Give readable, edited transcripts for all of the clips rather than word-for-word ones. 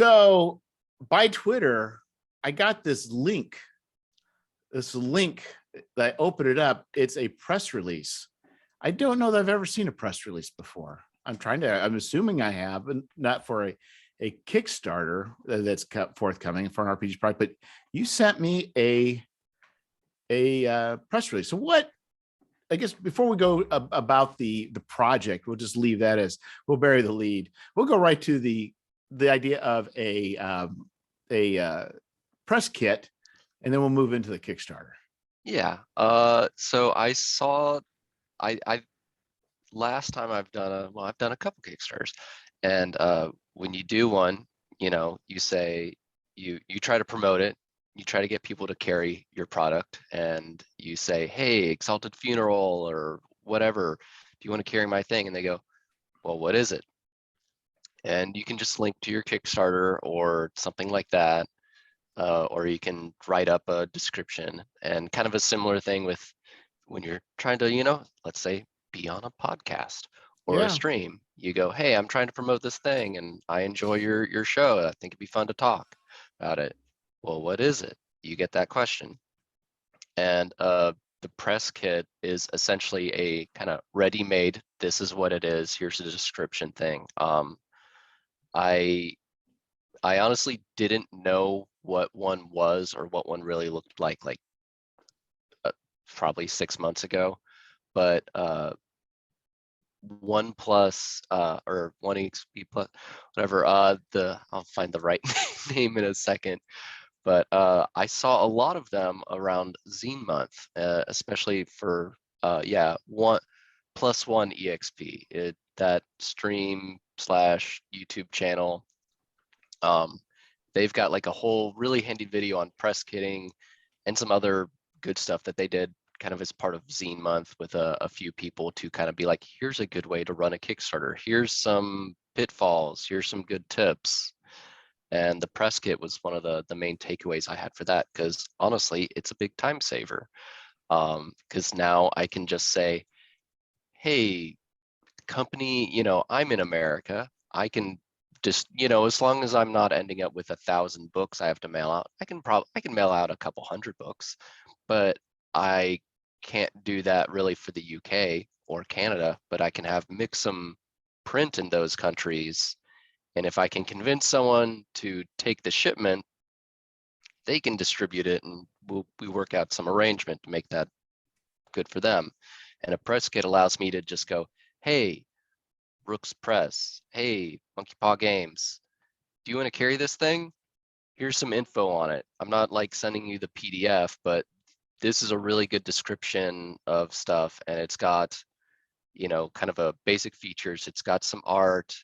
So by Twitter, I got this link. That I open it up. It's a press release. I don't know that I've ever seen a press release before. I'm assuming I have, and not for a Kickstarter that's forthcoming for an RPG product, but you sent me a press release. So what, I guess before we go about the project, we'll just leave that as, we'll bury the lead. We'll go right to the idea of a press kit, and then we'll move into the Kickstarter. Yeah. So I saw, I last time I've done a couple Kickstarters, and when you do one, you say you try to promote it, you try to get people to carry your product, and you say, hey, Exalted Funeral or whatever, do you want to carry my thing? And they go, well, what is it? And you can just link to your Kickstarter or something like that, or you can write up a description, and kind of a similar thing with when you're trying to, let's say, be on a podcast or a stream. You go, hey, I'm trying to promote this thing and I enjoy your show. I think it'd be fun to talk about it. Well, what is it? You get that question. And the press kit is essentially a kind of ready-made, this is what it is, here's a description thing. I honestly didn't know what one was or what one really looked like probably 6 months ago, but One Plus or One XP Plus, whatever, I'll find the right name in a second, but I saw a lot of them around Zine Month, especially for One Plus One EXP, that stream / YouTube channel. They've got like a whole really handy video on press kitting and some other good stuff that they did kind of as part of Zine Month with a few people to kind of be like, here's a good way to run a Kickstarter. Here's some pitfalls. Here's some good tips. And the press kit was one of the main takeaways I had for that, because honestly, it's a big time saver. Because now I can just say, hey, company, I'm in America. I can just, as long as I'm not ending up with 1,000 books I have to mail out, I can mail out a couple hundred books, but I can't do that really for the UK or Canada, but I can have Mixum print in those countries. And if I can convince someone to take the shipment, they can distribute it, and we work out some arrangement to make that good for them. And a press kit allows me to just go, hey, Brooks Press, hey, Monkey Paw Games, do you want to carry this thing? Here's some info on it. I'm not like sending you the PDF, but this is a really good description of stuff, and it's got, kind of a basic features. It's got some art.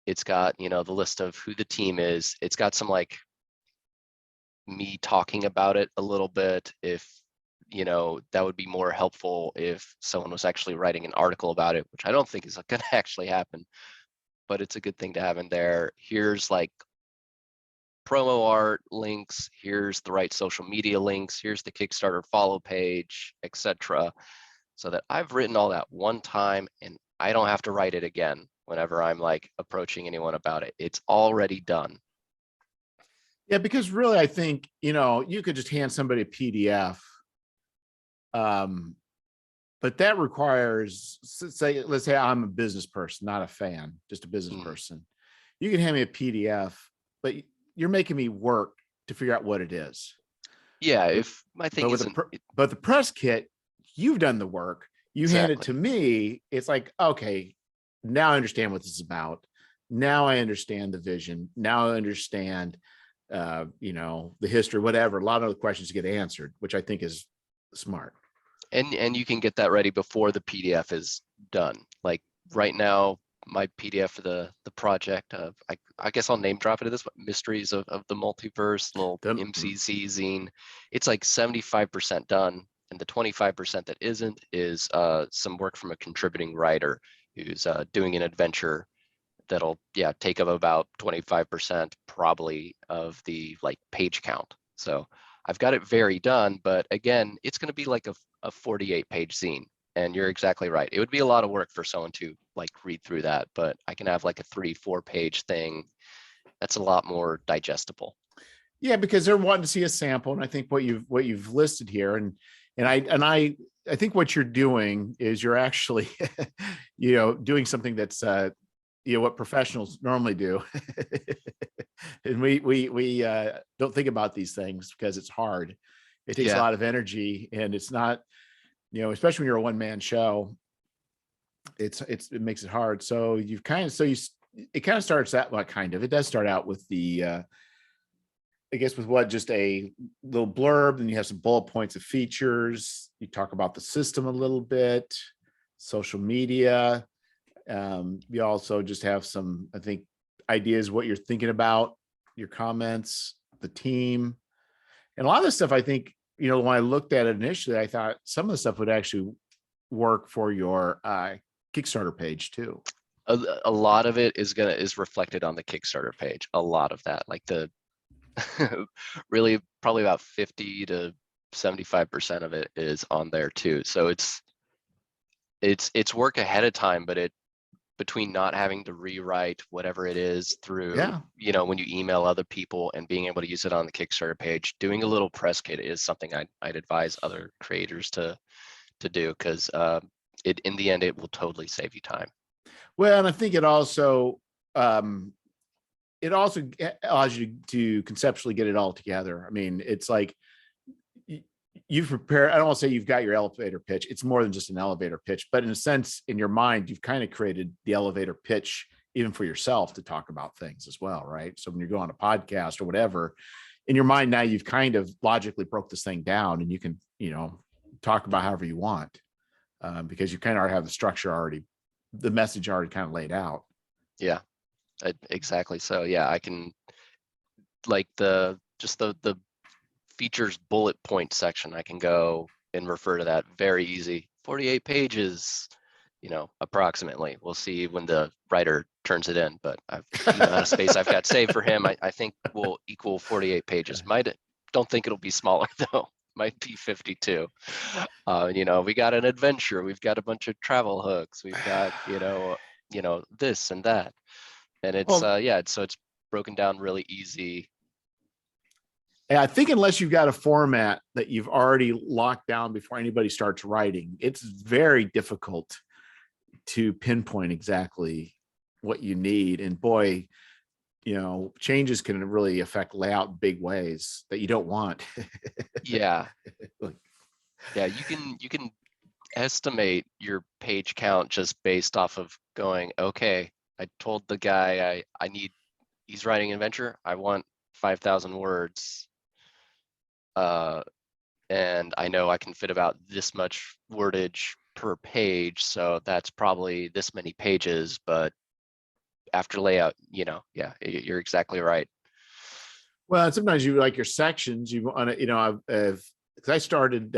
It's got, the list of who the team is. It's got some like me talking about it a little bit. If, that would be more helpful if someone was actually writing an article about it, which I don't think is going to actually happen, but it's a good thing to have in there. Here's like promo art links, here's the right social media links, here's the Kickstarter follow page, etc. So that I've written all that one time and I don't have to write it again whenever I'm like approaching anyone about it. It's already done. Yeah, because really, I think, you could just hand somebody a PDF. But that requires, let's say I'm a business person, not a fan, just a business person. You can hand me a PDF, but you're making me work to figure out what it is. Yeah, if my thing isn't. But the press kit, you've done the work. You hand it to me. It's like, okay, now I understand what this is about. Now I understand the vision. Now I understand, the history, whatever. A lot of the questions get answered, which I think is smart. And you can get that ready before the PDF is done. Like right now, my PDF for the project, I guess I'll name drop it at this, Mysteries of the Multiverse, little MCZ zine. It's like 75% done. And the 25% that isn't is some work from a contributing writer who's doing an adventure that'll take up about 25% probably of the like page count. So I've got it very done, but again, it's going to be like a 48-page zine. And you're exactly right. It would be a lot of work for someone to like read through that, but I can have like a 3-4 page thing that's a lot more digestible. Yeah, because they're wanting to see a sample, and I think what you've listed here, and I think what you're doing is you're actually, doing something that's what professionals normally do, and we don't think about these things because it's hard. It takes a lot of energy, and it's not, especially when you're a one-man show. It makes it hard. So it kind of starts out, well, it does start out with the. I guess with just a little blurb, and you have some bullet points of features. You talk about the system a little bit, social media. You also just have some, I think, ideas, what you're thinking about, your comments, the team. And a lot of this stuff, I think, when I looked at it initially, I thought some of the stuff would actually work for your Kickstarter page too. A lot of it is reflected on the Kickstarter page. A lot of that, like the really probably about 50 to 75% of it is on there too. So it's work ahead of time, but between not having to rewrite whatever it is through, when you email other people and being able to use it on the Kickstarter page, doing a little press kit is something I'd advise other creators to do, because in the end, it will totally save you time. Well, and I think it also allows you to conceptually get it all together. I mean, it's like you've prepared, I don't want to say you've got your elevator pitch. It's more than just an elevator pitch, but in a sense, in your mind, you've kind of created the elevator pitch even for yourself to talk about things as well, right? So when you're going on a podcast or whatever, in your mind now, you've kind of logically broke this thing down, and you can, talk about however you want, because you kind of have the structure already, the message already kind of laid out. Yeah. Exactly. So yeah, I can, like, the features bullet point section, I can go and refer to that very easy. 48 pages, approximately. We'll see when the writer turns it in, but the amount of space I've got saved for him, I think will equal 48 pages. Don't think it'll be smaller though. Might be 52. We got an adventure. We've got a bunch of travel hooks. We've got, this and that. And it's so it's broken down really easy. And I think unless you've got a format that you've already locked down before anybody starts writing, it's very difficult to pinpoint exactly what you need. And boy, changes can really affect layout in big ways that you don't want. Yeah. Yeah, you can estimate your page count just based off of going, okay, I told the guy he's writing an adventure. I want 5,000 words. And I know I can fit about this much wordage per page. So that's probably this many pages, but after layout, you're exactly right. Well, and sometimes you like your sections, you want to, because I started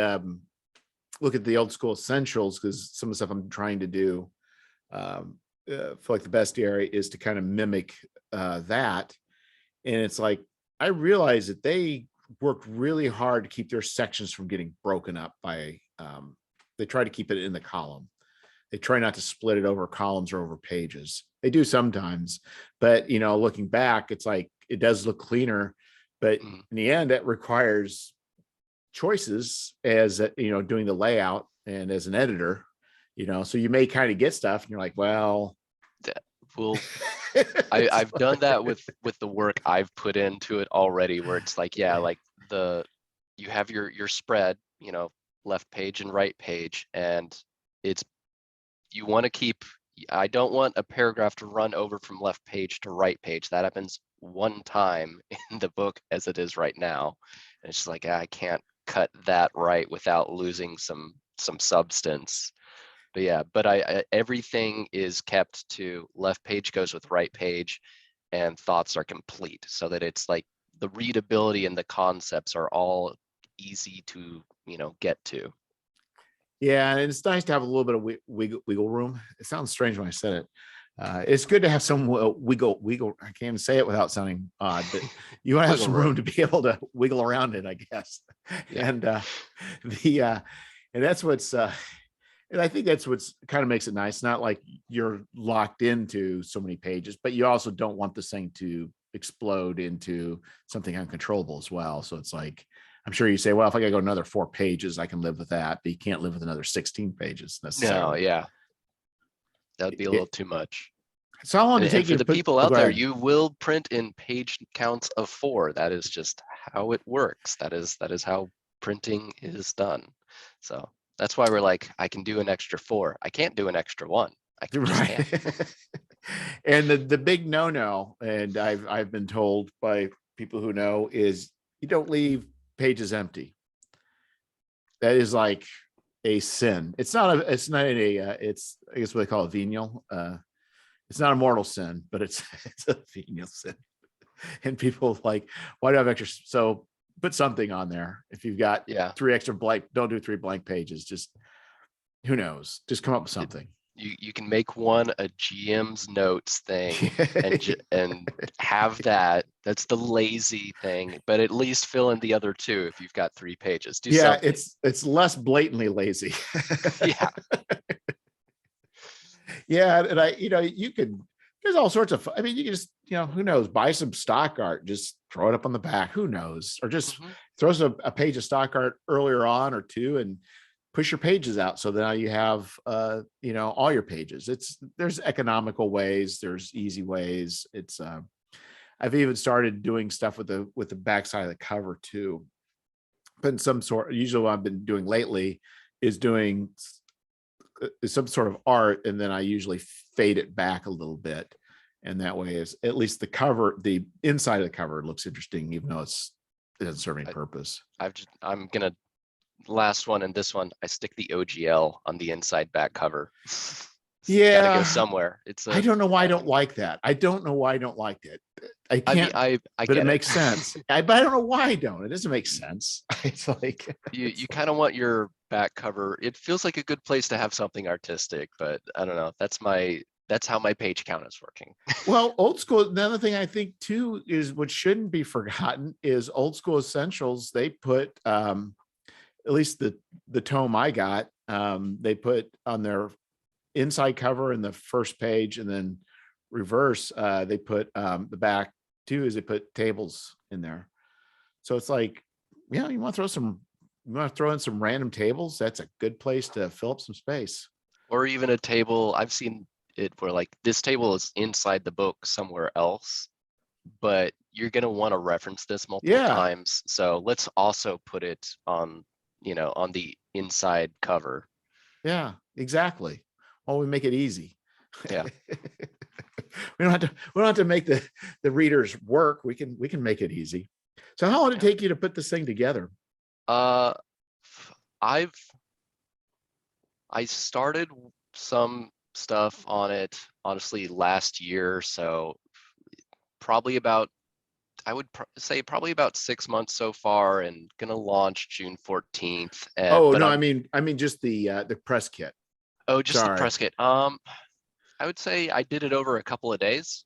look at the old school essentials, because some of the stuff I'm trying to do, feel like the best area is to kind of mimic that. And it's like, I realize that they worked really hard to keep their sections from getting broken up by, they try to keep it in the column. They try not to split it over columns or over pages. They do sometimes, but looking back, it's like, it does look cleaner, but in the end, that requires choices as doing the layout and as an editor, so you may kind of get stuff and you're like, well, I've done that with the work I've put into it already, where it's like, like you have your spread, left page and right page, and you want to keep, I don't want a paragraph to run over from left page to right page. That happens one time in the book as it is right now. And it's just like, I can't cut that right without losing some substance. But I everything is kept to left page goes with right page, and thoughts are complete, so that it's like the readability and the concepts are all easy to get to. Yeah, and it's nice to have a little bit of wiggle room. It sounds strange when I said it. It's good to have some wiggle. I can't even say it without sounding odd, but you want to have some room to be able to wiggle around it, I guess. Yeah. And that's what's and I think that's what's kind of makes it nice. Not like you're locked into so many pages, but you also don't want this thing to explode into something uncontrollable as well. So it's like, I'm sure you say, well, if I gotta go another 4 pages, I can live with that, but you can't live with another 16 pages necessarily. No, yeah, that would be a little too much. So how long did it And take for you to the put? people Oh, out go there, ahead. you will print in page counts of 4. That is just how it works. That is how printing is done. So that's why we're like, I can do an extra 4. I can't do an extra 1. I just can't. Right. And the big no-no, and I've been told by people who know, is you don't leave pages empty. That is like a sin. It's not a, it's, I guess what they call a venial. It's not a mortal sin, but it's a venial sin. And people like, why do I have extra? So put something on there. If you've got 3 extra blank, don't do 3 blank pages. Just, who knows? Just come up with something. You can make one a GM's notes thing and have that. That's the lazy thing, but at least fill in the other 2 if you've got 3 pages. Do something. It's less blatantly lazy. Yeah. Yeah, and you could, there's all sorts of, I mean, you can just, who knows, buy some stock art, just throw it up on the back, who knows, or just throw a page of stock art earlier on or 2 and push your pages out. So now you have, all your pages. There's economical ways, there's easy ways. It's, I've even started doing stuff with the backside of the cover too. But in some sort, usually what I've been doing lately is doing some sort of art, and then I usually fade it back a little bit, and that way is at least the inside of the cover looks interesting, even though it doesn't serve any purpose. I'm gonna, last one and this one, I stick the OGL on the inside back cover. Yeah, gotta go somewhere. I don't know why I don't like that. I don't know why I don't like it. I can't. I mean, but it makes sense. But I don't know why I don't. It doesn't make sense. It's like you kind of want your back cover. It feels like a good place to have something artistic, but I don't know. That's how my page count is working. Well, old school. Another thing I think too is what shouldn't be forgotten is Old School Essentials. They put at least the tome I got. They put on their inside cover in the first page, and then reverse. They put the back too. Is they put tables in there. So it's like, you want to throw in some random tables. That's a good place to fill up some space. Or even a table. I've seen it where like this table is inside the book somewhere else, but you're going to want to reference this multiple times. So let's also put it on, on the inside cover. Yeah, exactly. Well, we make it easy. Yeah. we don't have to make the readers work. We can make it easy. So how long did it take you to put this thing together? I started some stuff on it honestly last year, so I would say probably about 6 months so far, and gonna launch June 14th. I mean just the press kit. Oh, just the press kit. I would say I did it over a couple of days.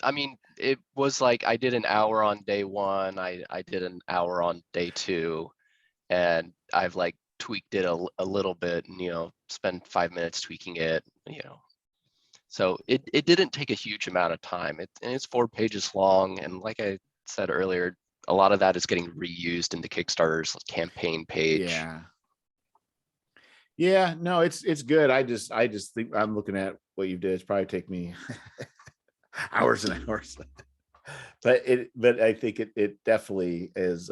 I mean, it was like I did an hour on day 1. I did an hour on day 2, and I've like tweaked it a little bit, and spend 5 minutes tweaking it. So it didn't take a huge amount of time. It's 4 pages long, and like I said earlier, a lot of that is getting reused in the Kickstarter's campaign page. Yeah, no, it's good. I just think, I'm looking at what you did. It's probably take me hours and hours, but I think it definitely is.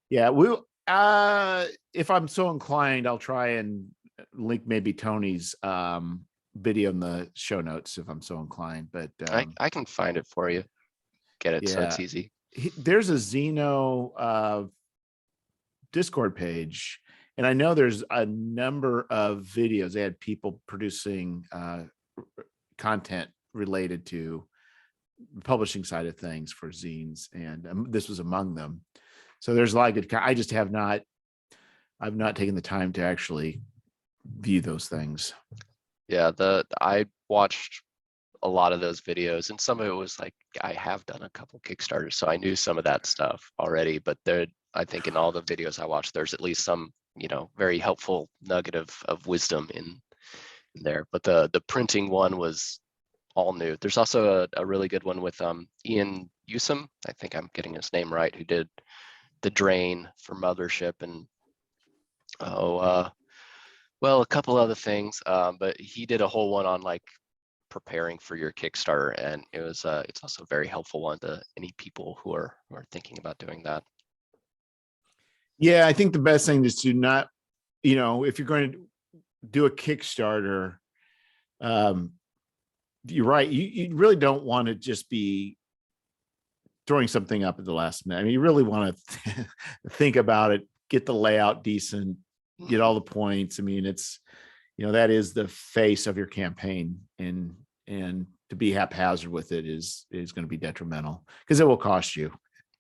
Yeah, if I'm so inclined, I'll try and link maybe Tony's video in the show notes if I'm so inclined. But I can find it for you. Get it so it's easy. There's a Xeno Discord page. And I know there's a number of videos. They had people producing content related to the publishing side of things for zines, and this was among them. So there's a lot of good. I've not taken the time to actually view those things. Yeah, I watched a lot of those videos, and some of it was like, I have done a couple Kickstarters, so I knew some of that stuff already. But I think in all the videos I watched, there's at least some very helpful nugget of wisdom in there. But the printing one was all new. There's also a really good one with Ian Usum, I think I'm getting his name right, who did The Drain for Mothership and well, a couple other things, but he did a whole one on like preparing for your Kickstarter, and it's also a very helpful one to any people who are thinking about doing that. Yeah, I think the best thing is to not, if you're going to do a Kickstarter, you're right. You really don't want to just be throwing something up at the last minute. I mean, you really want to think about it, get the layout decent, get all the points. I mean, it's, that is the face of your campaign, and to be haphazard with it is going to be detrimental because it will cost you.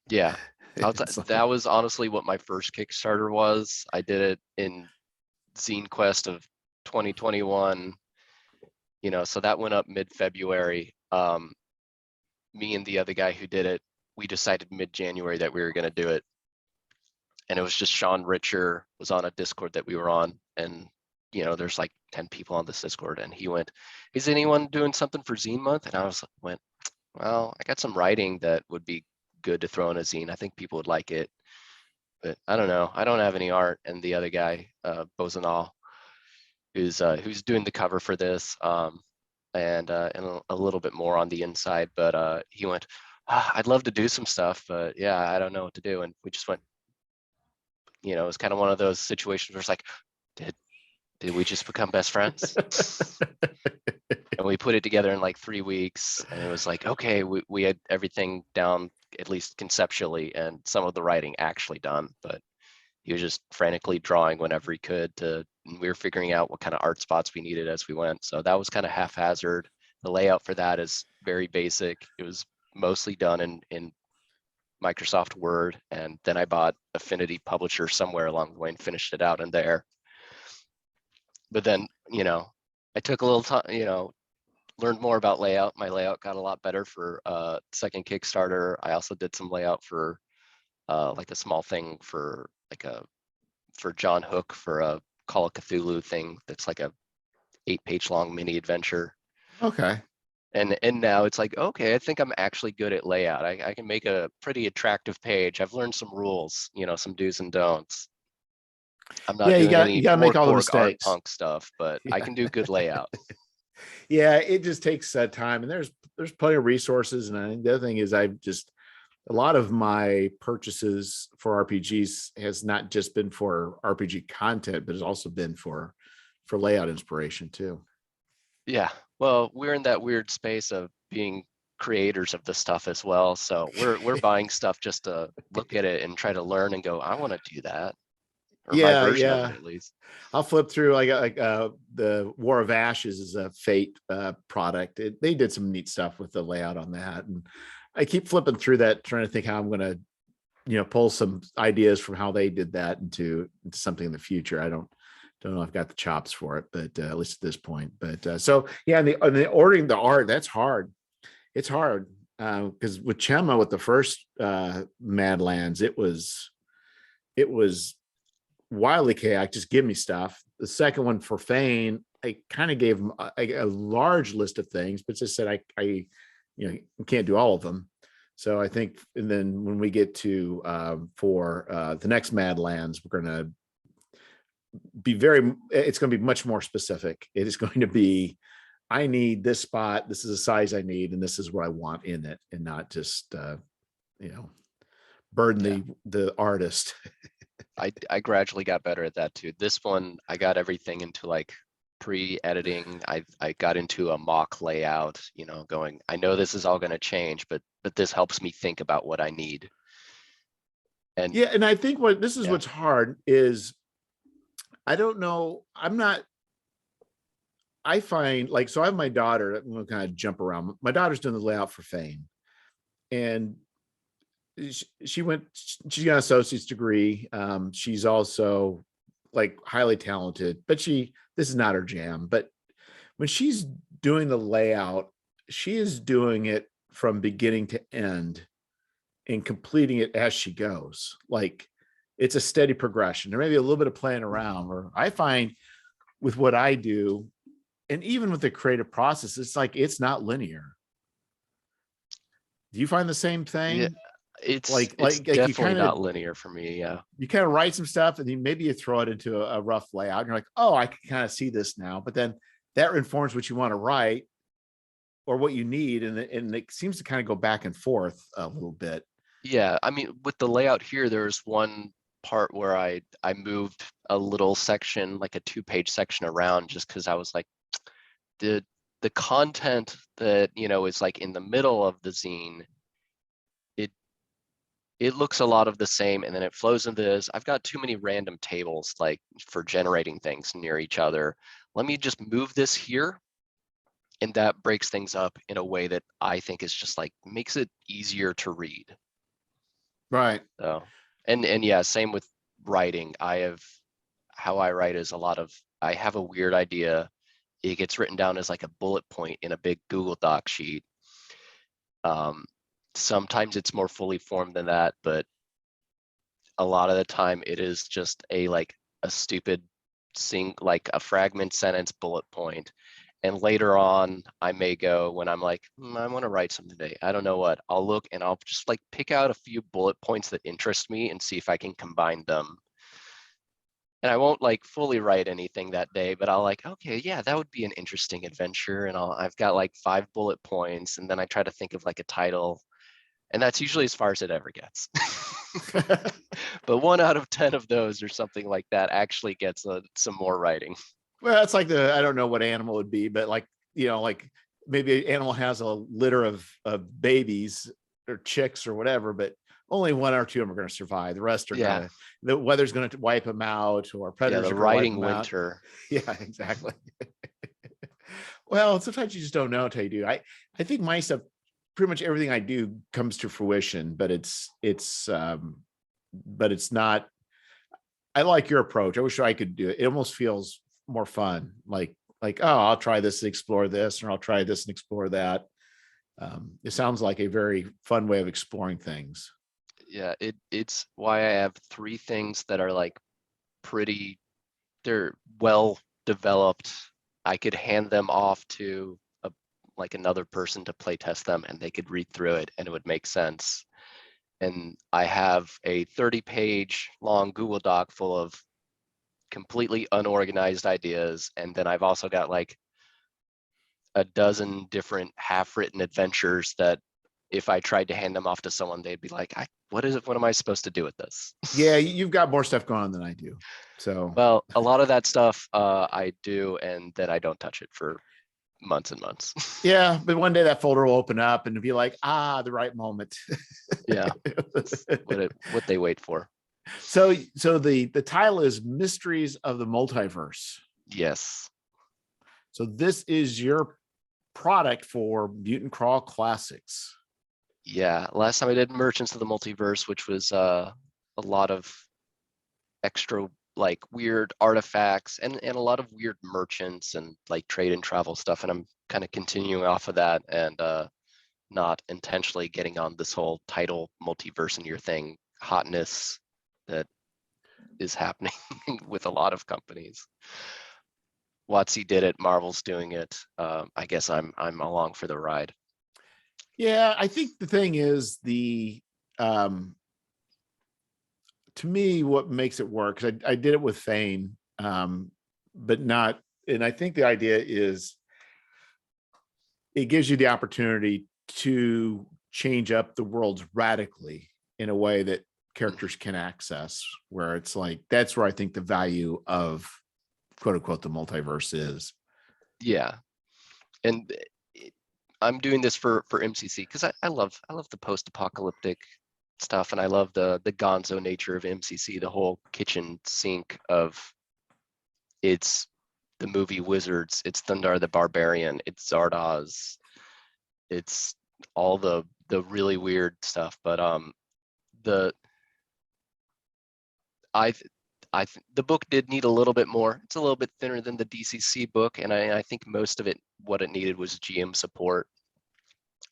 Yeah. That was honestly what my first Kickstarter was. I did it in Zine Quest of 2021, so that went up mid-February. Me and the other guy who did it, we decided mid-January that we were going to do it. And it was just Sean Richer was on a Discord that we were on, and there's like 10 people on this Discord, and he went, "Is anyone doing something for Zine Month?" And I went, "Well, I got some writing that would be good to throw in a zine. I think people would like it, but I don't know. I don't have any art." And the other guy, Bosanal, who's doing the cover for this, and a little bit more on the inside, but he went, "I'd love to do some stuff, but yeah, I don't know what to do." And we just went, it was kind of one of those situations where it's like, did we just become best friends? And we put it together in like 3 weeks, and it was like, okay, we had everything down, at least conceptually, and some of the writing actually done, but he was just frantically drawing whenever he could and we were figuring out what kind of art spots we needed as we went. So that was kind of haphazard. The layout for that is very basic. It was mostly done in Microsoft Word, and then I bought Affinity Publisher somewhere along the way and finished it out in there. But then, I took a little time, learned more about layout. My layout got a lot better for second Kickstarter. I also did some layout for like a small thing for John Hook for a Call of Cthulhu thing that's like a 8-page long mini adventure. Okay. And now it's like, okay, I think I'm actually good at layout. I can make a pretty attractive page. I've learned some rules, some do's and don'ts. I'm not doing you gotta make all the mistakes. Art punk stuff, but I can do good layout. Yeah, it just takes time, and there's plenty of resources. And I think the other thing is a lot of my purchases for RPGs has not just been for RPG content, but has also been for layout inspiration too. Yeah, well, we're in that weird space of being creators of the stuff as well. So we're buying stuff just to look at it and try to learn and go, I want to do that. Or my version of it, at least. I'll flip through like the War of Ashes is a Fate product. They did some neat stuff with the layout on that, and I keep flipping through that, trying to think how I'm going to, pull some ideas from how they did that into something in the future. I don't know if I've got the chops for it, but at least at this point. But so yeah, and the ordering the art, that's hard. It's hard because with Chema, with the first Madlands, it was wildly chaotic. Just give me stuff. The second one for Fane, I kind of gave him a large list of things, but just said I can't do all of them. So I think, and then when we get to for the next Madlands, we're going to be it's going to be much more specific. It is going to be, I need this spot, this is the size I need, and this is what I want in it, and not just burden the artist. I gradually got better at that too. This one, I got everything into like pre-editing. I got into a mock layout, going, I know this is all going to change, but this helps me think about what I need. And yeah, and I think what's hard is, I don't know, I find like, so I have my daughter, I'm going to kind of jump around. My daughter's doing the layout for Fane, and she got an associate's degree. She's also like highly talented, but this is not her jam. But when she's doing the layout, she is doing it from beginning to end and completing it as she goes. Like, it's a steady progression. There may be a little bit of playing around, or I find with what I do, and even with the creative process, it's like it's not linear. Do you find the same thing? Yeah, it's like you definitely kind of not linear for me. Yeah. you kind of write some stuff and then maybe you throw it into a rough layout and you're like, oh, I can kind of see this now. But then that informs what you want to write or what you need. And it seems to kind of go back and forth a little bit. Yeah, I mean, with the layout here, there's one part where I moved a little section, like a 2-page section around, just because I was like, the content that, you know, is like in the middle of the zine, it looks a lot of the same, and then it flows into this. I've got too many random tables like for generating things near each other. Let me just move this here, and that breaks things up in a way that I think is just like makes it easier to read. Right. So, and yeah, same with writing. How I write is I have a weird idea. It gets written down as like a bullet point in a big Google Doc sheet. Sometimes it's more fully formed than that, but a lot of the time it is just a stupid like a fragment sentence bullet point. And later on, I may go when I'm like, I want to write something today. I don't know what. I'll look and I'll just like pick out a few bullet points that interest me and see if I can combine them. And I won't like fully write anything that day, but I'll like, okay, yeah, that would be an interesting adventure. And I've got like 5 bullet points, and then I try to think of like a title, and that's usually as far as it ever gets. But 1 out of 10 of those or something like that actually gets some more writing. Well, it's like I don't know what animal would be, but like, like maybe an animal has a litter of babies or chicks or whatever, but only 1 or 2 of them are going to survive. The rest are gonna, the weather's going to wipe them out, or predators the are going to writing wipe them winter. out. Yeah, exactly. Well, sometimes you just don't know until you do. I think my stuff, pretty much everything I do comes to fruition, but it's not. I like your approach. I wish I could do it. It almost feels more fun. Like, oh, I'll try this and explore this, or I'll try this and explore that. It sounds like a very fun way of exploring things. Yeah, it's why I have 3 things that are like they're well developed. I could hand them off to like another person to play test them, and they could read through it and it would make sense. And I have a 30-page long Google Doc full of completely unorganized ideas. And then I've also got like a dozen different half-written adventures that if I tried to hand them off to someone, they'd be like, what am I supposed to do with this? Yeah, you've got more stuff going on than I do. So, well, a lot of that stuff I do, and then I don't touch it for months and months. Yeah, but one day that folder will open up and it'll be like, the right moment. Yeah, what they wait for. So the title is Mysteries of the Multiverse. Yes. So this is your product for Mutant Crawl Classics. Yeah, last time I did Merchants of the Multiverse, which was a lot of extra like weird artifacts and a lot of weird merchants and like trade and travel stuff. And I'm kind of continuing off of that and not intentionally getting on this whole title multiverse in your thing hotness that is happening with a lot of companies. WotC did it, Marvel's doing it. I guess I'm along for the ride. Yeah, I think the thing is to me, what makes it work, because I did it with Fane, but not, and I think the idea is it gives you the opportunity to change up the worlds radically in a way that characters can access, where it's like, that's where I think the value of quote unquote the multiverse is. Yeah. And I'm doing this for MCC because I love the post-apocalyptic stuff, and I love the gonzo nature of MCC, the whole kitchen sink of it's the movie Wizards, it's Thundar the Barbarian, it's Zardoz, it's all the really weird stuff. But the the book did need a little bit more. It's a little bit thinner than the DCC book, and I think most of it, what it needed was GM support.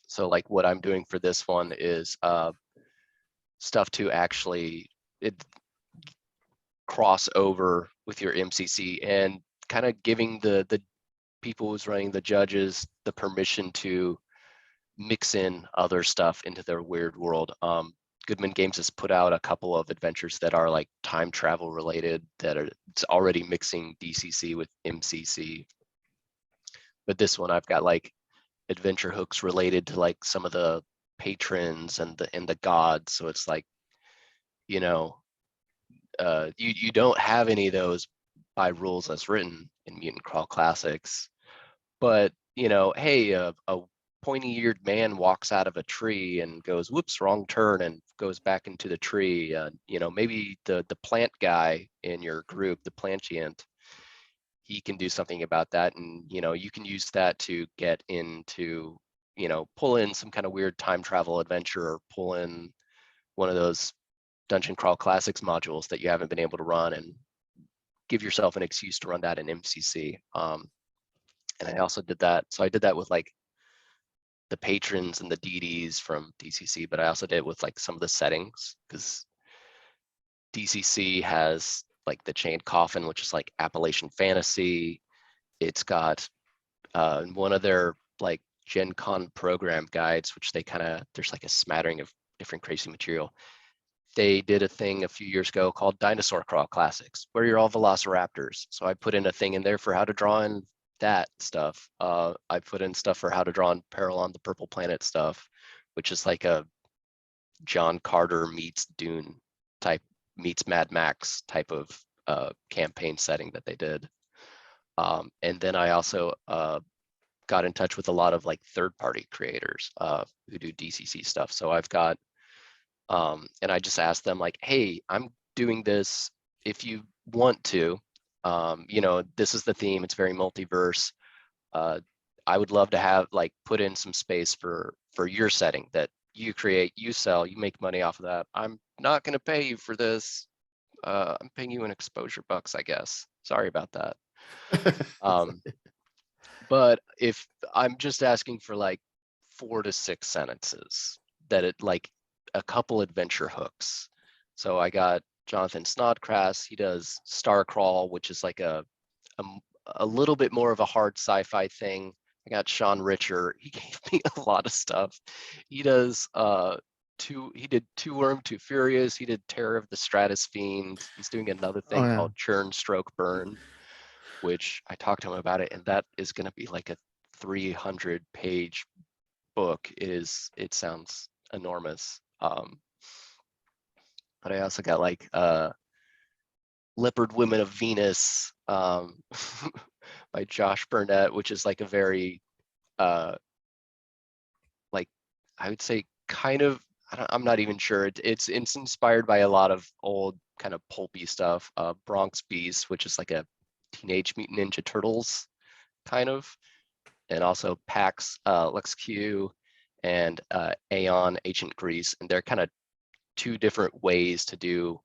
So like what I'm doing for this one is stuff to actually cross over with your MCC, and kind of giving the people who's running the judges the permission to mix in other stuff into their weird world. Goodman Games has put out a couple of adventures that are like time travel related, that are it's already mixing DCC with MCC. But this one I've got like adventure hooks related to like some of the patrons and the gods. So it's like, you know, you don't have any of those by rules as written in Mutant Crawl Classics. But, you know, hey, a pointy-eared man walks out of a tree and goes, whoops, wrong turn, and goes back into the tree. You know, maybe the plant guy in your group, the plantient, he can do something about that. And, you know, you can use that to get into, you know, pull in some kind of weird time travel adventure, or pull in one of those Dungeon Crawl Classics modules that you haven't been able to run, and give yourself an excuse to run that in MCC. And I also did that. So I did that with like the patrons and the DDs from DCC, but I also did it with like some of the settings, because DCC has like the Chained Coffin, which is like Appalachian fantasy. It's got one of their like Gen Con program guides, which they kind of, there's like a smattering of different crazy material. They did a thing a few years ago called Dinosaur Crawl Classics, where you're all velociraptors. So I put in a thing in there for how to draw in that stuff. I put in stuff for how to draw in Peril on the Purple Planet stuff, which is like a John Carter meets Dune type, meets Mad Max type of campaign setting that they did. And then I also got in touch with a lot of like third-party creators who do DCC stuff. So I've got, and I just asked them like, hey, I'm doing this. If you want to, you know, this is the theme. It's very multiverse. I would love to have like put in some space for your setting that you create, you sell, you make money off of that. I'm not going to pay you for this. I'm paying you in exposure bucks, I guess. Sorry about that. But if I'm just asking for like 4 to 6 sentences, that it like a couple adventure hooks. So I got Jonathan Snodgrass. He does Starcrawl, which is like a little bit more of a hard sci-fi thing. I got Sean Richer. He gave me a lot of stuff. He does he did Two Worm, Two Furious. He did Terror of the Stratus Fiend. He's doing another thing called Churn, Stroke, Burn, which I talked to him about it, and that is going to be like a 300-page book. It sounds enormous. But I also got like Leopard Women of Venus by Josh Burnett, which is like a very like, I would say kind of, I'm not even sure. It's inspired by a lot of old kind of pulpy stuff. Bronx Beast, which is like a Teenage Mutant Ninja Turtles kind of, and also PAX, Lux Q, and Aeon, Ancient Greece, and they're kind of 2 different ways to do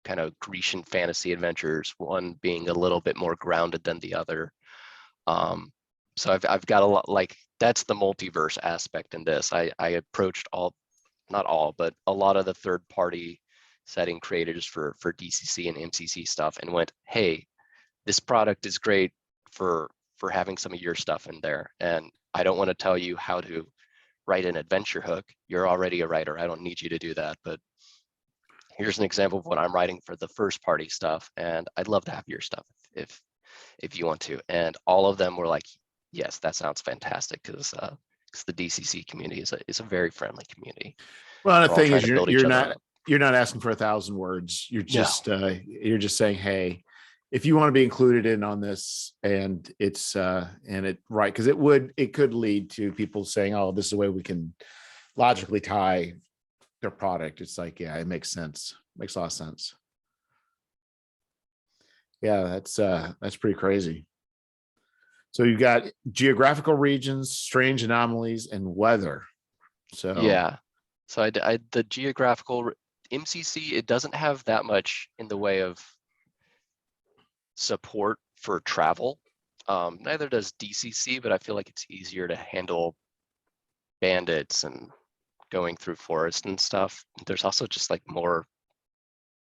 kind of Grecian fantasy adventures, one being a little bit more grounded than the other. So I've got a lot, like that's the multiverse aspect in this. I approached not all, but a lot of the third-party setting creators for DCC and MCC stuff, and went, hey, this product is great for having some of your stuff in there. And I don't want to tell you how to write an adventure hook. You're already a writer. I don't need you to do that. But here's an example of what I'm writing for the first party stuff. And I'd love to have your stuff if you want to. And all of them were like, yes, that sounds fantastic, because the DCC community is a very friendly community. Well, the thing is, you're not asking for 1,000 words. You're just saying, hey, if you want to be included in on this, and it's right, because it could lead to people saying, oh, this is the way we can logically tie their product. It's like, yeah, it makes sense. Makes a lot of sense. Yeah, that's pretty crazy. So you've got geographical regions, strange anomalies, and weather. So yeah, so I the geographical MCC, it doesn't have that much in the way of support for travel. Neither does DCC, but I feel like it's easier to handle bandits and going through forest and stuff. There's also just like more,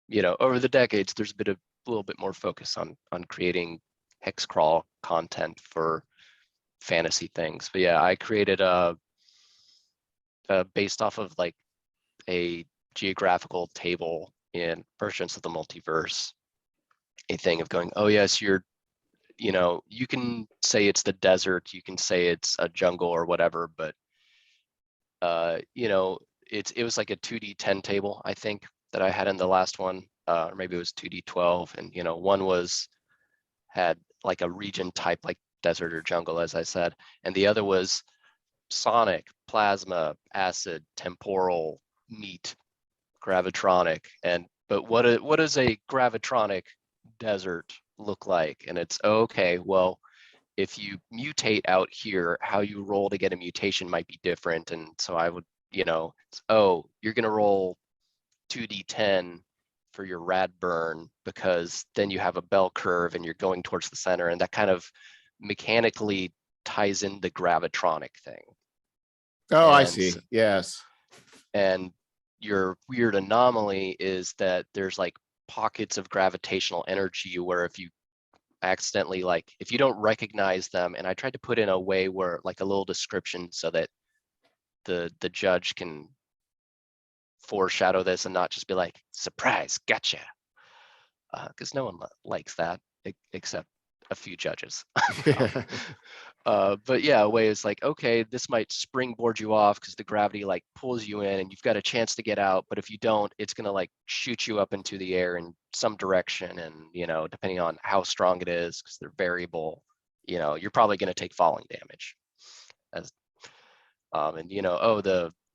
you know, over the decades, there's been a little bit more focus on creating hex crawl content for fantasy things. But yeah, I created a based off of like a geographical table in Versions of the Multiverse, a thing of going, oh yes, you can say it's the desert, you can say it's a jungle or whatever, but it was like a 2D10 table, I think, that I had in the last one, or maybe it was 2D12, and one had like a region type like desert or jungle, as I said, and the other was sonic, plasma, acid, temporal, meat, gravitronic. But what does a gravitronic desert look like? And it's okay, well, if you mutate out here, how you roll to get a mutation might be different. And so I would, you're gonna roll 2d10 for your rad burn, because then you have a bell curve and you're going towards the center, and that kind of mechanically ties in the gravitronic thing. Oh, I see. Yes. And your weird anomaly is that there's like pockets of gravitational energy where if you accidentally, like if you don't recognize them, and I tried to put in a way where like a little description so that the judge can foreshadow this and not just be like, surprise, gotcha, because no one likes that except a few judges. But yeah, a way is like, okay, this might springboard you off because the gravity like pulls you in and you've got a chance to get out, but if you don't, it's gonna like shoot you up into the air in some direction, and depending on how strong it is, because they're variable, you're probably gonna take falling damage.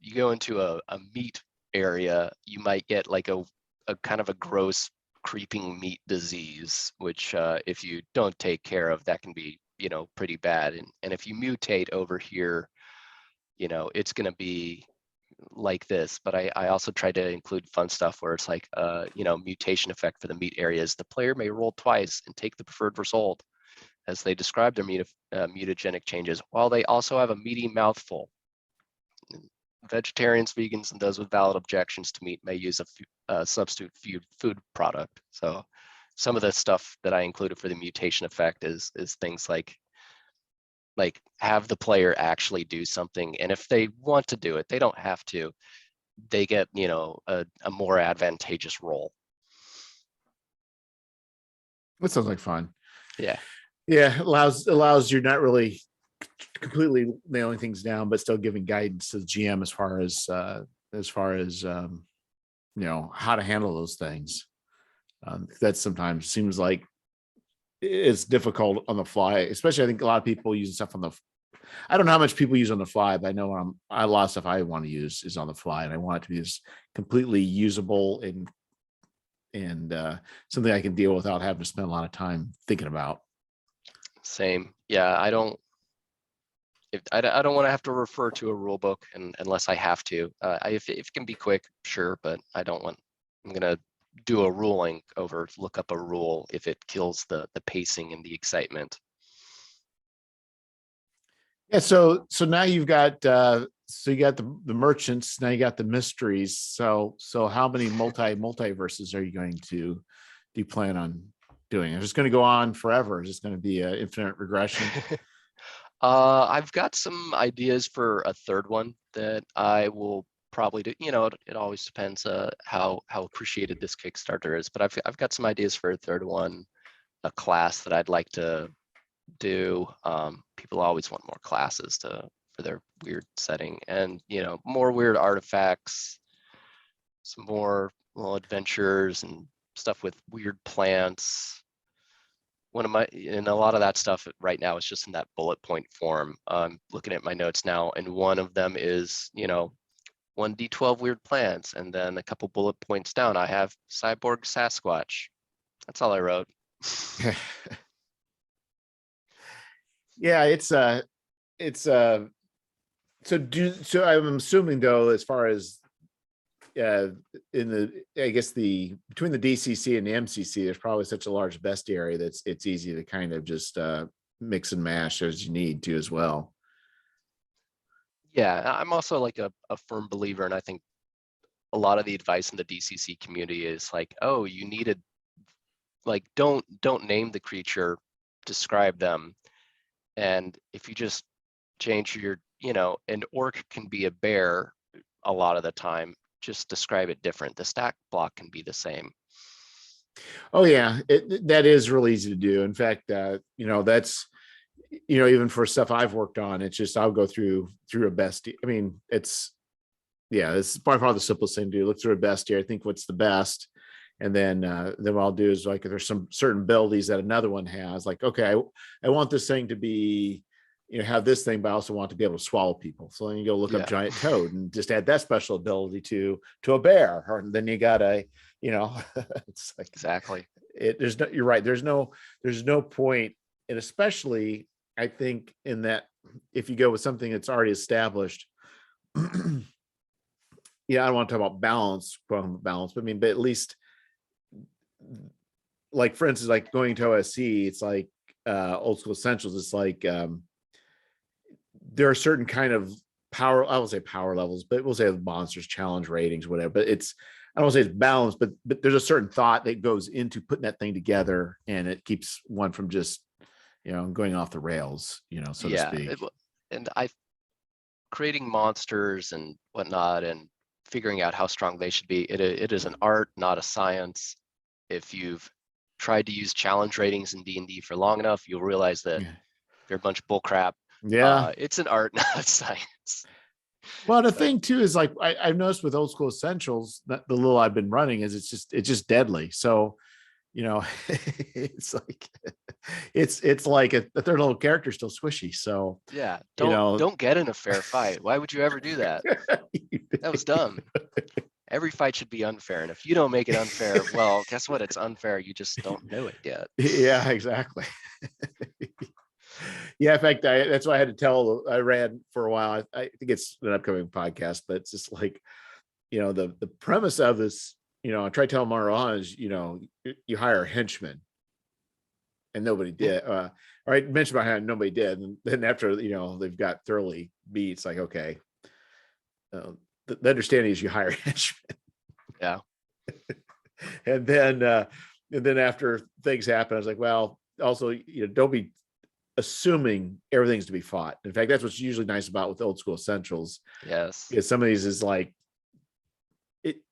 You go into a meat area, you might get like a kind of a gross creeping meat disease, which if you don't take care of, that can be pretty bad. And if you mutate over here, it's going to be like this. But I also try to include fun stuff where it's like mutation effect for the meat areas. The player may roll twice and take the preferred result as they describe their mutagenic changes, while they also have a meaty mouthful. Vegetarians, vegans, and those with valid objections to meat may use a substitute food product. So some of the stuff that I included for the mutation effect is things like have the player actually do something, and if they want to do it, they don't have to. They get a more advantageous roll. That sounds like fun. Yeah. Allows you not really completely nailing things down, but still giving guidance to the GM as far as how to handle those things. That sometimes seems like it's difficult on the fly, especially I think a lot of people use stuff on the, I don't know how much people use on the fly, but I know a lot of stuff I want to use is on the fly, and I want it to be as completely usable and something I can deal without having to spend a lot of time thinking about. Same. Yeah, I don't want to have to refer to a rule book unless I have to. If it can be quick, sure, but I'm gonna do a ruling over look up a rule if it kills the pacing and the excitement. Yeah, so now you've got you got the merchants, now you got the mysteries. So how many multiverses are you going to do you plan on doing? Is it going to go on forever? Is this going to be an infinite regression? I've got some ideas for a third one that I will probably do. It always depends how appreciated this Kickstarter is, but I've got some ideas for a third one, a class that I'd like to do. People always want more classes for their weird setting, and more weird artifacts, some more little adventures and stuff with weird plants. And a lot of that stuff right now is just in that bullet point form. I'm looking at my notes now, and one of them is 1d12 weird plants, and then a couple bullet points down I have cyborg Sasquatch. That's all I wrote. Yeah, so I'm assuming though, as far as between the DCC and the MCC, there's probably such a large bestiary that's it's easy to kind of just mix and mash as you need to as well. Yeah, I'm also like a firm believer, and I think a lot of the advice in the DCC community is like, oh, you needed, like, don't name the creature, describe them, And if you just change your, an orc can be a bear a lot of the time, just describe it different. The stack block can be the same. Oh yeah, that is really easy to do. In fact, that's, even for stuff I've worked on, it's just, I'll go through a best. I mean, it's by far the simplest thing to do. Look through a bestiary, I think what's the best. And then what I'll do is, like, if there's some certain abilities that another one has, like, okay, I want this thing to be, have this thing, but I also want to be able to swallow people. So then you go look up giant toad and just add that special ability to a bear. Or then you got it's like, exactly. You're right. There's no point. And especially, I think, in that, if you go with something that's already established, I don't want to talk about balance, but I mean, but at least, like, for instance, like going to OSC, it's like Old School Essentials. It's like there are certain kind of power, I won't say power levels, but we'll say monsters challenge ratings, whatever. But I don't say it's balanced, but there's a certain thought that goes into putting that thing together, and it keeps one from just, going off the rails, so to speak. And creating monsters and whatnot, and figuring out how strong they should be. It is an art, not a science. If you've tried to use challenge ratings in D&D for long enough, you'll realize that they're a bunch of bull crap. Yeah. It's an art, not a science. Well, the thing too is, like, I've noticed with Old School Essentials, that the little I've been running is, it's just deadly. So, it's like it's like a third level character still squishy. So yeah, don't get in a fair fight. Why would you ever do that? That was dumb. Every fight should be unfair, and if you don't make it unfair, well, guess what? It's unfair. You just don't know it yet. Yeah, exactly. Yeah, in fact, that's why I had to tell. I ran for a while. I think it's an upcoming podcast, but it's just like, the premise of this, I try telling Mara is, you hire a henchman, and nobody did. Or I mentioned about how nobody did, and then after, they've got thoroughly beat, it's like, okay, the understanding is you hire a henchman. Yeah. And then after things happen, I was like, well, also, don't be assuming everything's to be fought. In fact, that's what's usually nice about with Old School Essentials. Yes. Because some of these is like,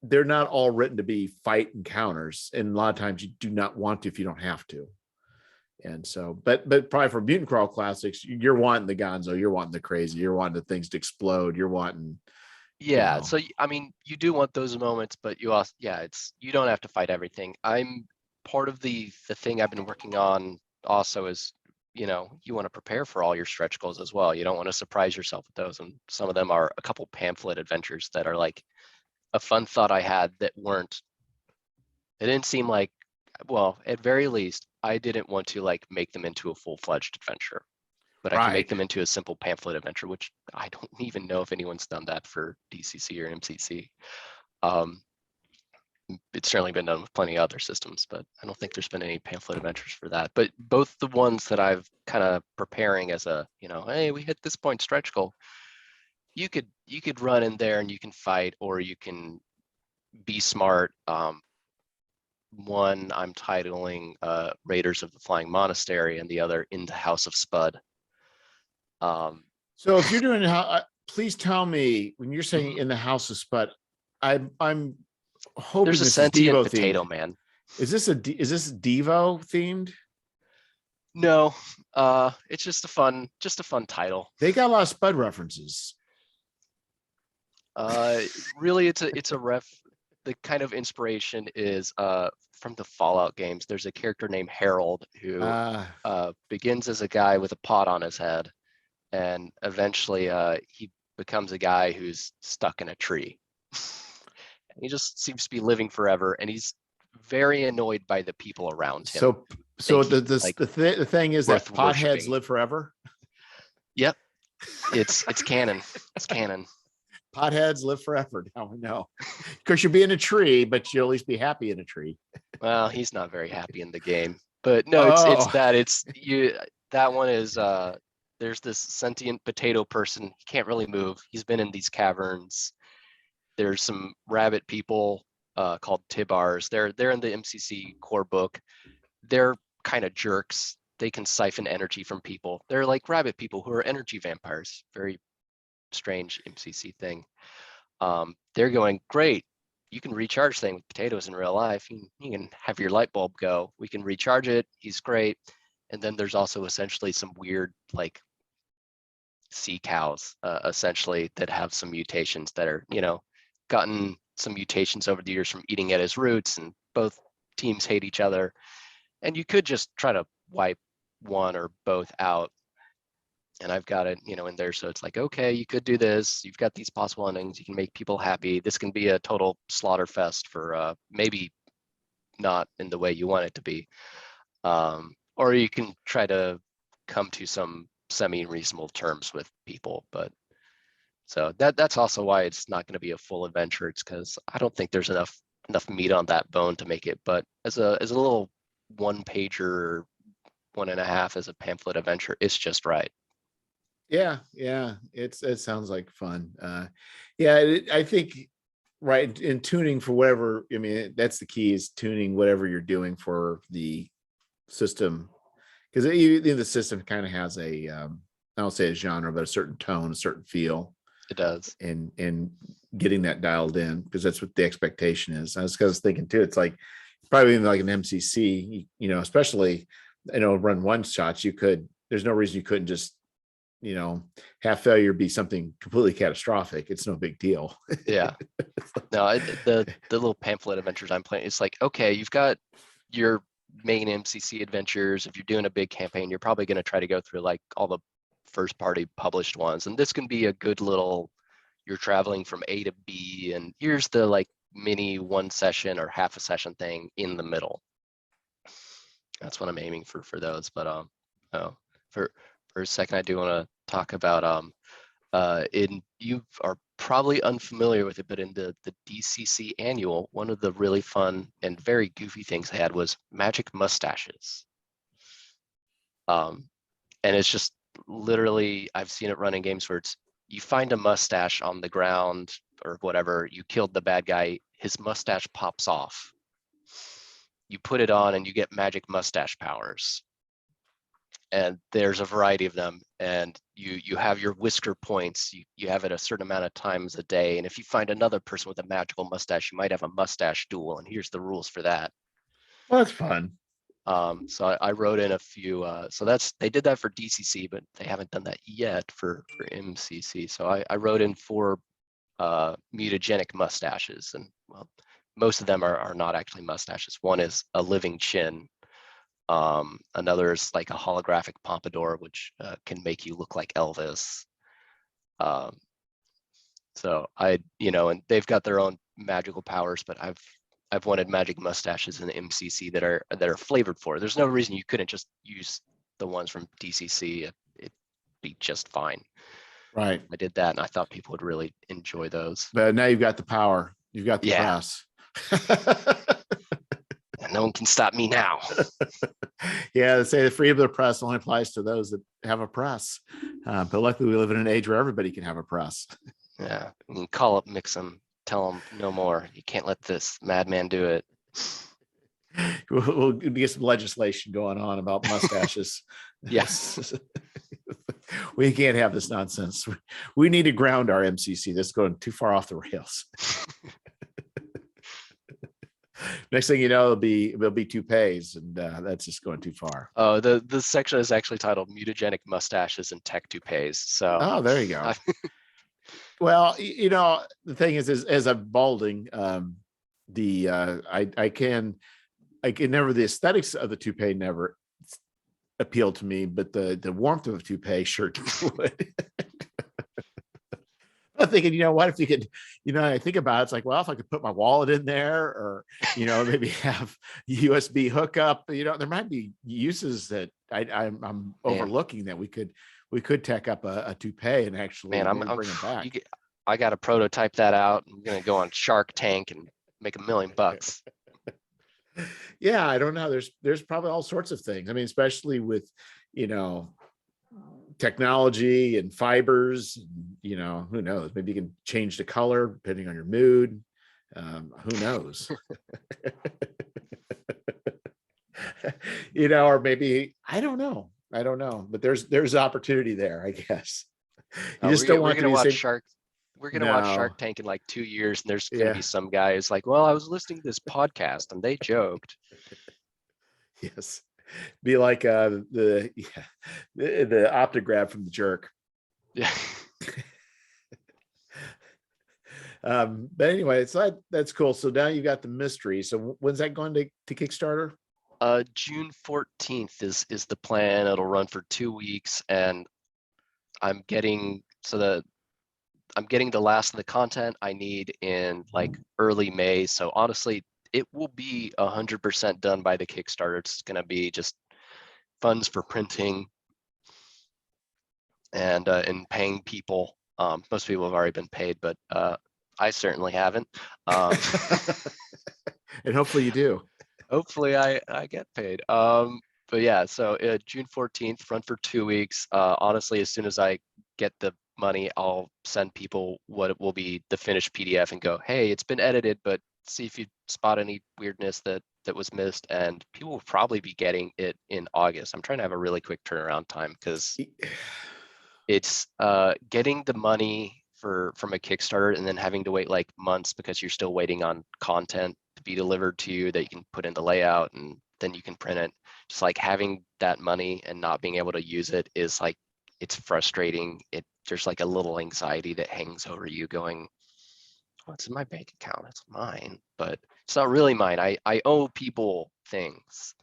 they're not all written to be fight encounters, and a lot of times you do not want to if you don't have to. And so, but probably for Mutant Crawl Classics, you're wanting the gonzo, you're wanting the crazy, you're wanting the things to explode, you're wanting. Yeah. So I mean, you do want those moments, but you also, you don't have to fight everything. I'm part of the thing I've been working on also is, you want to prepare for all your stretch goals as well. You don't want to surprise yourself with those. And some of them are a couple pamphlet adventures that are like a fun thought I had that it didn't seem like, well, at very least, I didn't want to like make them into a full-fledged adventure, but I can make them into a simple pamphlet adventure, which I don't even know if anyone's done that for DCC or MCC. It's certainly been done with plenty of other systems, but I don't think there's been any pamphlet adventures for that. But both the ones that I've kind of preparing as a, hey, we hit this point stretch goal. You could run in there and you can fight, or you can be smart. One I'm titling Raiders of the Flying Monastery, and the other In the House of Spud. So if you're doing please tell me, when you're saying In the House of Spud, I'm hoping there's a this sentient is Devo potato themed. man. Is this Devo themed? No, it's just a fun title. They got a lot of Spud references. Really, it's a ref. The kind of inspiration is from the Fallout games. There's a character named Harold who begins as a guy with a pot on his head, and eventually he becomes a guy who's stuck in a tree. He just seems to be living forever, and he's very annoyed by the people around him. So the thing is that potheads live forever. Yep, it's canon. It's canon. Potheads live forever. Now we know. Because you'll be in a tree, but you'll at least be happy in a tree. Well, he's not very happy in the game, but no, it's that one is there's this sentient potato person. He can't really move. He's been in these caverns. There's some rabbit people called Tibars. They're in the MCC core book. They're kind of jerks. they can siphon energy from people. They're like rabbit people who are energy vampires. Very strange MCC thing. They're going, great, you can recharge things with potatoes in real life. You can have your light bulb go. We can recharge it. He's great. And then there's also essentially some weird like sea cows, essentially, that have some mutations that are, gotten some mutations over the years from eating at his roots, and both teams hate each other. And you could just try to wipe one or both out. And I've got it, in there. So it's like, okay, you could do this. You've got these possible endings. You can make people happy. This can be a total slaughter fest for maybe not in the way you want it to be. Or you can try to come to some semi-reasonable terms with people. But so that's also why it's not going to be a full adventure. It's because I don't think there's enough meat on that bone to make it. But as a little 1-pager, 1.5 as a pamphlet adventure, it's just right. Yeah, it sounds like fun. I think right in tuning for whatever, I mean, that's the key, is tuning whatever you're doing for the system, because the system kind of has a I don't say a genre, but a certain tone, a certain feel. It does. And getting that dialed in, because that's what the expectation is. I was thinking too, it's like probably even like an MCC, especially, run one shots, there's no reason you couldn't just, have failure be something completely catastrophic. It's no big deal. Yeah. No, the little pamphlet adventures I'm playing, it's like, okay, you've got your main MCC adventures. If you're doing a big campaign, you're probably going to try to go through like all the first party published ones. And this can be a good little, you're traveling from A to B, and here's the like mini 1 session or half a session thing in the middle. That's what I'm aiming for those. But for a second, I do want to talk about you are probably unfamiliar with it, but in the DCC annual, one of the really fun and very goofy things they had was magic mustaches. And it's just literally, I've seen it run in games where you find a mustache on the ground or whatever, you killed the bad guy, his mustache pops off. You put it on and you get magic mustache powers. And there's a variety of them, and you have your whisker points. You have it a certain amount of times a day, and if you find another person with a magical mustache, you might have a mustache duel, and here's the rules for that. Well, that's fun. So I wrote in a few. So they did that for DCC, but they haven't done that yet for MCC. So I wrote in 4 mutagenic mustaches, and well, most of them are not actually mustaches. One is a living chin. Another is like a holographic pompadour, which can make you look like Elvis. So and they've got their own magical powers, but I've wanted magic mustaches in the MCC that are flavored for. There's no reason you couldn't just use the ones from DCC. It'd be just fine. Right. I did that, and I thought people would really enjoy those. But now you've got the power. You've got the press. No one can stop me now. Yeah, they say the freedom of the press only applies to those that have a press. But luckily, we live in an age where everybody can have a press. Yeah, you can call up Mixon, tell him no more. You can't let this madman do it. We'll get some legislation going on about mustaches. Yes. We can't have this nonsense. We need to ground our MCC. This is going too far off the rails. Next thing you know, it'll be toupees, and that's just going too far. Oh, the section is actually titled "Mutagenic Mustaches and Tech Toupees." So, there you go. Well, the thing is as I'm balding, I can never, the aesthetics of the toupee never appealed to me, but the warmth of a toupee sure would. I'm thinking, what if you could, I think about it, it's like, well, if I could put my wallet in there, or, maybe have USB hookup, there might be uses that I'm overlooking that we could tech up a toupee and actually bring it back. I got to prototype that out. I'm going to go on Shark Tank and make $1 million. Yeah, I don't know. There's probably all sorts of things. I mean, especially with, technology and fibers, who knows, maybe you can change the color depending on your mood. Who knows? or maybe, I don't know. But there's opportunity there, I guess. You just don't We're want it to gonna be the watch same. Shark. We're gonna watch No. Shark Tank in like 2 years, and there's gonna be Yeah. some guy who's like, "Well, I was listening to this podcast, and they joked." Yes. Be like the optograph from the jerk. Yeah. But anyway, it's like, that's cool. So now you got the mystery. So when's that going to Kickstarter? June 14th is the plan. It'll run for 2 weeks, and I'm getting I'm getting the last of the content I need in like early May. So honestly, it will be 100% done by the Kickstarter. It's gonna be just funds for printing and paying people. Most people have already been paid, but I certainly haven't. And hopefully you do. Hopefully I get paid. But yeah, so June 14th, run for 2 weeks. Honestly, as soon as I get the money, I'll send people what it will be the finished PDF and go, hey, it's been edited, but see if you spot any weirdness that was missed. And people will probably be getting it in August. I'm trying to have a really quick turnaround time because it's getting the money from a Kickstarter and then having to wait like months because you're still waiting on content to be delivered to you that you can put in the layout and then you can print it. Just like having that money and not being able to use it is like, it's frustrating. There's like a little anxiety that hangs over you going, well, it's in my bank account, it's mine, but it's not really mine. I owe people things.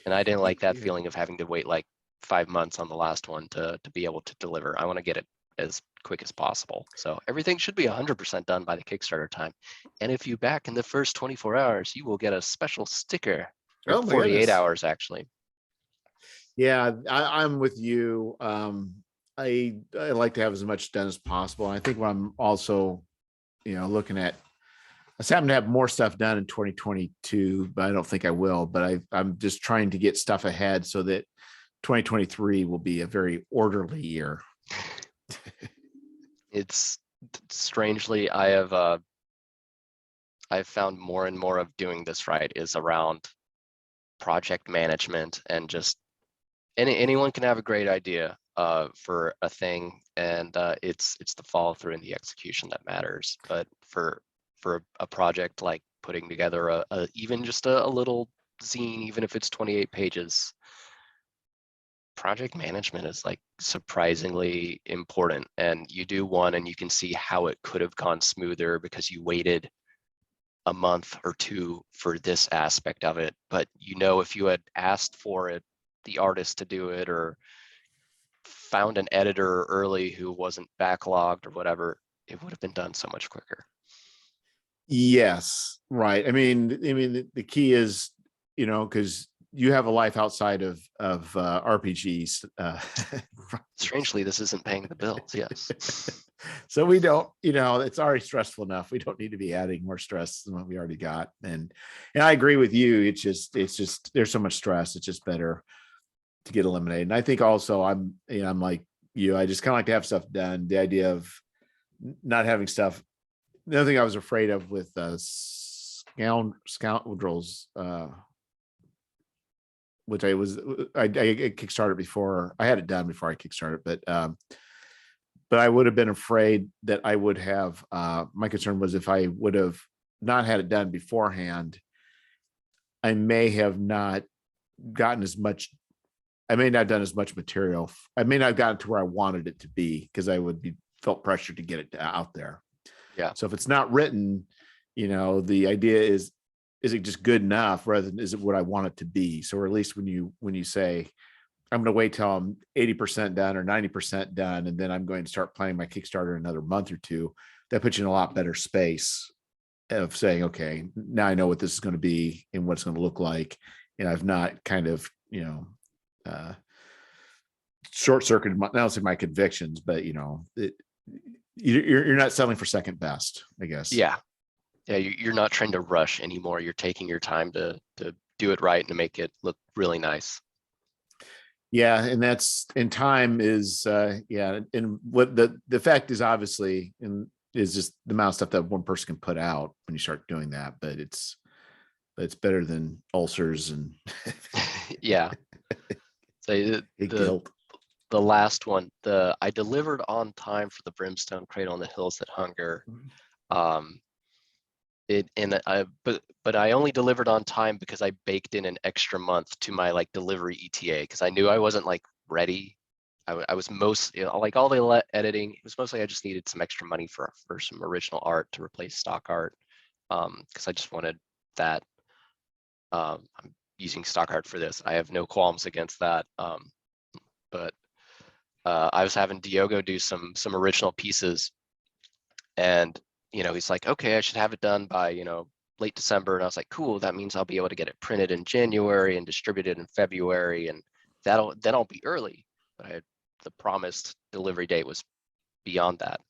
And I didn't like that Yeah. feeling of having to wait like 5 months on the last one to be able to deliver. I want to get it as quick as possible. So everything should be 100% done by the Kickstarter time. And if you back in the first 24 hours, you will get a special sticker, or Oh my 48 goodness. hours actually. Yeah, I'm with you. I like to have as much done as possible. And I think what I'm also, looking at, I happen to have more stuff done in 2022, but I don't think I will. But I'm just trying to get stuff ahead so that 2023 will be a very orderly year. It's strangely, I've found more and more of doing this right is around project management, and just anyone can have a great idea for a thing, and it's the follow through and the execution that matters. But for a project like putting together a even just a little zine, even if it's 28 pages, project management is like surprisingly important. And you do one and you can see how it could have gone smoother because you waited a month or two for this aspect of it. But if you had asked for it, the artist to do it, or found an editor early who wasn't backlogged or whatever, it would have been done so much quicker. Yes, right. I mean, the key is, because you have a life outside of RPGs. Strangely, this isn't paying the bills. Yes. So we don't, it's already stressful enough. We don't need to be adding more stress than what we already got. And I agree with you. It's just there's so much stress. It's just better to get eliminated. And I think also I'm like you. I just kind of like to have stuff done. The idea of not having stuff. The other thing I was afraid of with Scoundrels, which I kickstarted before. I had it done before I kickstarted, but I would have been afraid that I would have. My concern was if I would have not had it done beforehand, I may have not gotten as much. I may not have done as much material. I may not have gotten to where I wanted it to be because I would be felt pressured to get it out there. Yeah. So if it's not written, the idea is it just good enough rather than is it what I want it to be? So, or at least when you say, I'm going to wait till I'm 80% done or 90% done, and then I'm going to start planning my Kickstarter in another month or two, that puts you in a lot better space of saying, okay, now I know what this is going to be and what it's going to look like. And I've not kind of, short circuited my convictions, but you're not selling for second best, I guess. Yeah. You're not trying to rush anymore. You're taking your time to do it right and to make it look really nice. Yeah, and time is and what the effect is obviously is just the amount of stuff that one person can put out when you start doing that. But it's but it's better than ulcers and Yeah. So guilt. the last one, I delivered on time for the Brimstone Cradle on the Hills That Hunger. But I only delivered on time because I baked in an extra month to my like delivery ETA, because I knew I wasn't like ready. I was most, you know, like all the editing, it was mostly I just needed some extra money for some original art to replace stock art, because I just wanted that. I'm using stock art for this. I have no qualms against that. But I was having Diogo do some original pieces, and you know, he's like, okay, I should have it done by, you know, late December. And I was like, cool, that means I'll be able to get it printed in January and distributed in February, and then I'll be early. But the promised delivery date was beyond that.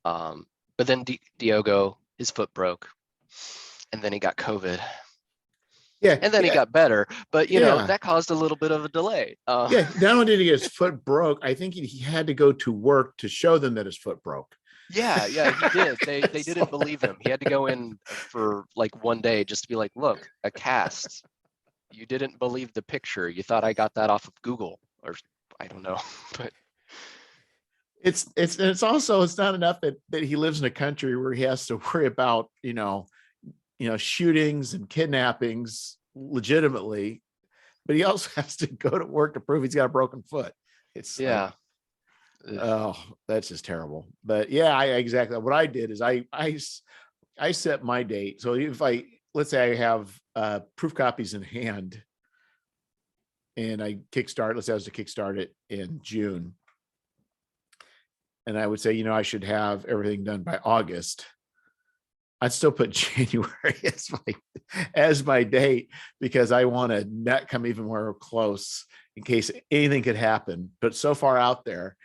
But then Diogo, his foot broke, and then he got COVID. Yeah. And then he got better, but you know, Yeah. that caused a little bit of a delay. Yeah. Not only did he get his foot broke, I think he had to go to work to show them that his foot broke. Yeah, he did. They didn't believe him. He had to go in for like one day just to be like, look, a cast. You didn't believe the picture. You thought I got that off of Google, or I don't know. But it's also, it's not enough that he lives in a country where he has to worry about, you know, shootings and kidnappings legitimately, but he also has to go to work to prove he's got a broken foot. It's yeah. Like, oh, that's just terrible. But yeah, exactly what I did is I set my date. So if let's say I have proof copies in hand and I kickstart, let's say I was to kickstart it in June. And I would say, I should have everything done by August. I'd still put January as my date, because I want to not come even more close in case anything could happen. But so far out there,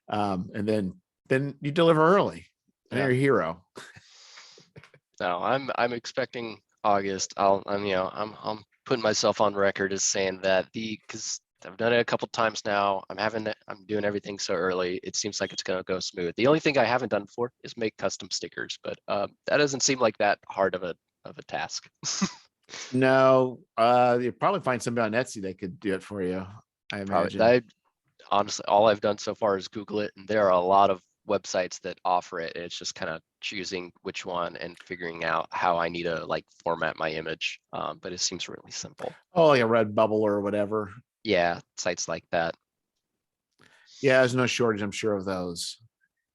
and then you deliver early, and you're a hero. No, I'm expecting August. I'm putting myself on record as saying that because I've done it a couple times now. I'm doing everything so early. It seems like it's going to go smooth. The only thing I haven't done before is make custom stickers, but that doesn't seem like that hard of a task. No, you probably find somebody on Etsy that could do it for you. I imagine. Honestly, all I've done so far is Google it, and there are a lot of websites that offer it. And it's just kind of choosing which one and figuring out how I need to like format my image. But it seems really simple. Oh, like a Redbubble or whatever. Yeah, sites like that. Yeah, there's no shortage, I'm sure, of those.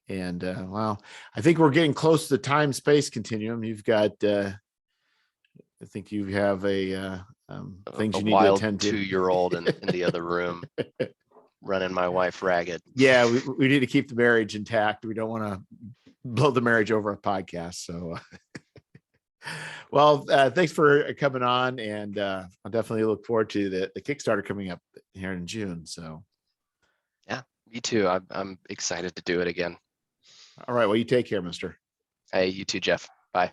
And well, I think we're getting close to the time-space continuum. You've got, I think you have things you need to attend to. 2-year-old in the other room, running my wife ragged. Yeah, we need to keep the marriage intact. We don't want to blow the marriage over a podcast. So, well, thanks for coming on, and I'll definitely look forward to the Kickstarter coming up here in June. So, yeah, me too. I'm excited to do it again. All right. Well, you take care, mister. Hey, you too, Jeff. Bye.